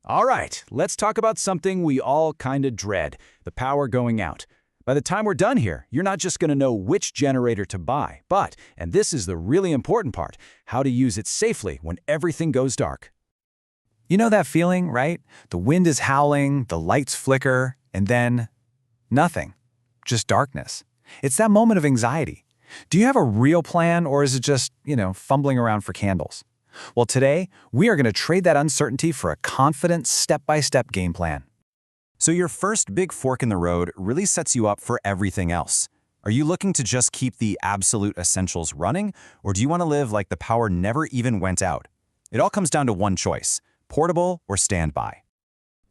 All right, let's talk about something we all kind of dread, the power going out. By the time we're done here, you're not just going to know which generator to buy, but, and this is the really important part, how to use it safely when everything goes dark. You know that feeling, right? The wind is howling, the lights flicker, and then nothing. Just darkness. It's that moment of anxiety. Do you have a real plan, or is it just, fumbling around for candles? Well, today, we are going to trade that uncertainty for a confident, step-by-step game plan. So your first big fork in the road really sets you up for everything else. Are you looking to just keep the absolute essentials running, or do you want to live like the power never even went out? It all comes down to one choice: portable or standby.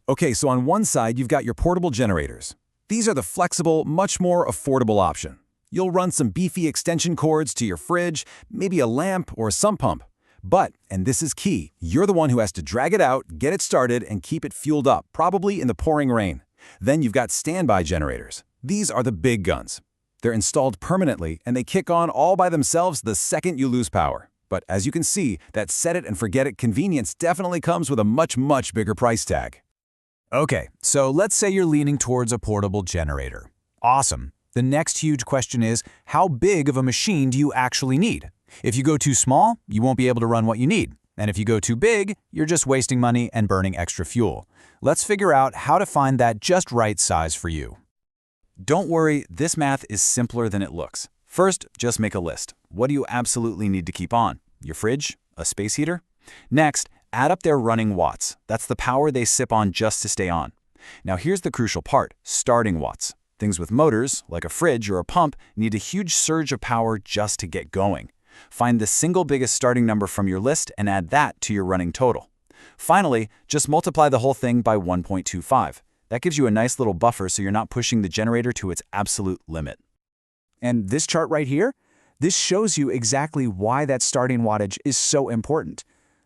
Okay, so on one side, you've got your portable generators. These are the flexible, much more affordable option. You'll run some beefy extension cords to your fridge, maybe a lamp or a sump pump. But, and this is key, you're the one who has to drag it out, get it started, and keep it fueled up, probably in the pouring rain. Then you've got standby generators. These are the big guns. They're installed permanently, and they kick on all by themselves the second you lose power. But as you can see, that set-it-and-forget-it convenience definitely comes with a much, much bigger price tag. Okay, so let's say you're leaning towards a portable generator. Awesome. The next huge question is, how big of a machine do you actually need? If you go too small, you won't be able to run what you need. And if you go too big, you're just wasting money and burning extra fuel. Let's figure out how to find that just right size for you. Don't worry, this math is simpler than it looks. First, just make a list. What do you absolutely need to keep on? Your fridge? A space heater? Next, add up their running watts. That's the power they sip on just to stay on. Now here's the crucial part: starting watts. Things with motors, like a fridge or a pump, need a huge surge of power just to get going. Find the single biggest starting number from your list and add that to your running total. Finally, just multiply the whole thing by 1.25. That gives you a nice little buffer so you're not pushing the generator to its absolute limit. And this chart right here, this shows you exactly why that starting wattage is so important.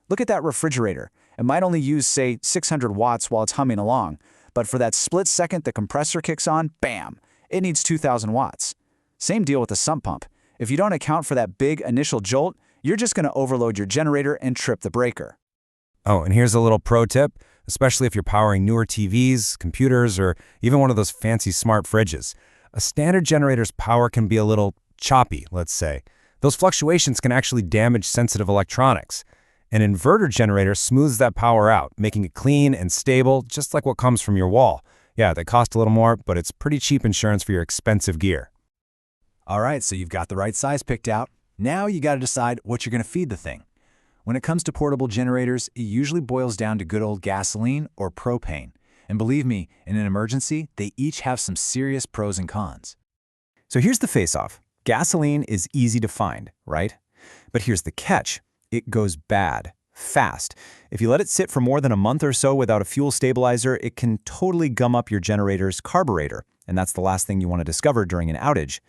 Look at that refrigerator. It might only use, say, 600 watts while it's humming along, but for that split second the compressor kicks on, bam, it needs 2,000 watts. Same deal with the sump pump. If you don't account for that big initial jolt, you're just going to overload your generator and trip the breaker. Oh, and here's a little pro tip, especially if you're powering newer TVs, computers, or even one of those fancy smart fridges. A standard generator's power can be a little choppy, let's say. Those fluctuations can actually damage sensitive electronics. An inverter generator smooths that power out, making it clean and stable, just like what comes from your wall. Yeah, they cost a little more, but it's pretty cheap insurance for your expensive gear. All right, so you've got the right size picked out. Now you got to decide what you're going to feed the thing. When it comes to portable generators, it usually boils down to good old gasoline or propane. And believe me, in an emergency, they each have some serious pros and cons. So here's the face-off. Gasoline is easy to find, right? But here's the catch. It goes bad, fast. If you let it sit for more than a month or so without a fuel stabilizer, it can totally gum up your generator's carburetor, and that's the last thing you want to discover during an outage.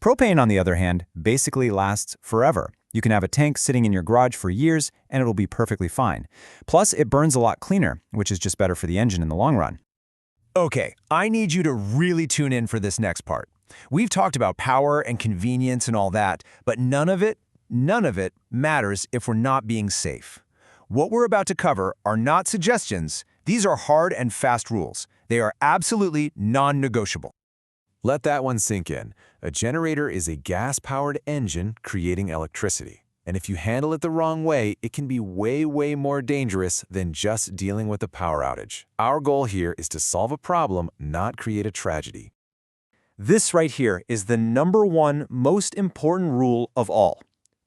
Propane, on the other hand, basically lasts forever. You can have a tank sitting in your garage for years, and it'll be perfectly fine. Plus, it burns a lot cleaner, which is just better for the engine in the long run. Okay, I need you to really tune in for this next part. We've talked about power and convenience and all that, but none of it matters if we're not being safe. What we're about to cover are not suggestions. These are hard and fast rules. They are absolutely non-negotiable. Let that one sink in. A generator is a gas-powered engine creating electricity. And if you handle it the wrong way, it can be way, way more dangerous than just dealing with a power outage. Our goal here is to solve a problem, not create a tragedy. This right here is the #1 most important rule of all: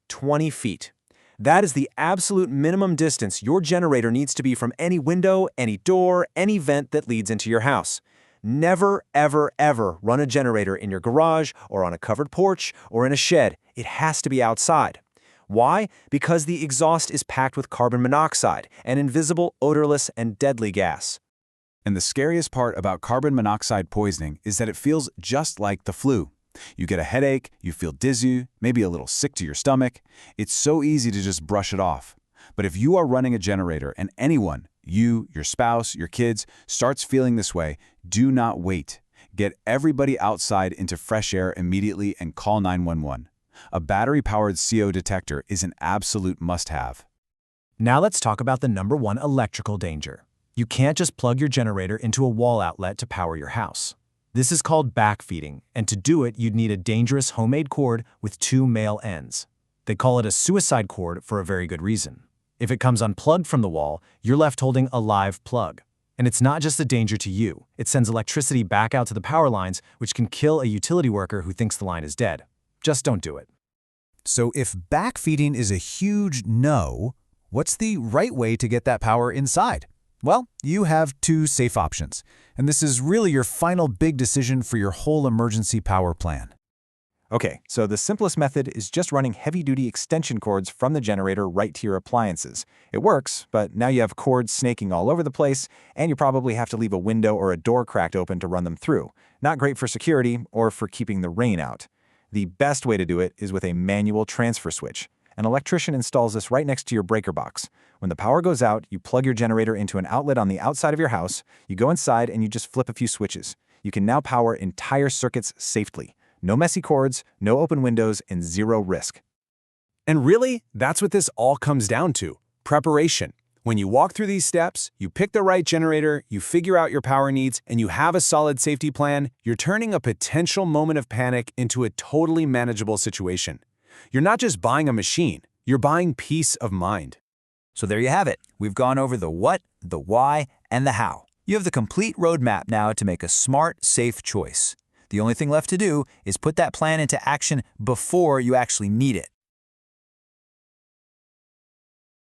20 feet. That is the absolute minimum distance your generator needs to be from any window, any door, any vent that leads into your house. Never, ever, ever run a generator in your garage or on a covered porch or in a shed. It has to be outside. Why? Because the exhaust is packed with carbon monoxide, an invisible, odorless, and deadly gas. And the scariest part about carbon monoxide poisoning is that it feels just like the flu. You get a headache, you feel dizzy, maybe a little sick to your stomach. It's so easy to just brush it off. But if you are running a generator and anyone, you, your spouse, your kids, starts feeling this way, do not wait. Get everybody outside into fresh air immediately and call 911. A battery-powered CO detector is an absolute must-have. Now let's talk about the #1 electrical danger: You can't just plug your generator into a wall outlet to power your house. This is called backfeeding, and to do it, you'd need a dangerous homemade cord with 2 male ends. They call it a suicide cord for a very good reason. If it comes unplugged from the wall, you're left holding a live plug. And it's not just a danger to you. It sends electricity back out to the power lines, which can kill a utility worker who thinks the line is dead. Just don't do it. So if backfeeding is a huge no, what's the right way to get that power inside? Well, you have 2 safe options, and this is really your final big decision for your whole emergency power plan. Okay, so the simplest method is just running heavy-duty extension cords from the generator right to your appliances. It works, but now you have cords snaking all over the place, and you probably have to leave a window or a door cracked open to run them through. Not great for security or for keeping the rain out. The best way to do it is with a manual transfer switch. An electrician installs this right next to your breaker box. When the power goes out, you plug your generator into an outlet on the outside of your house, you go inside and you just flip a few switches. You can now power entire circuits safely. No messy cords, no open windows, and 0 risk. And really, that's what this all comes down to: preparation. When you walk through these steps, you pick the right generator, you figure out your power needs, and you have a solid safety plan, you're turning a potential moment of panic into a totally manageable situation. You're not just buying a machine, you're buying peace of mind. So there you have it. We've gone over the what, the why, and the how. You have the complete roadmap now to make a smart, safe choice. The only thing left to do is put that plan into action before you actually need it.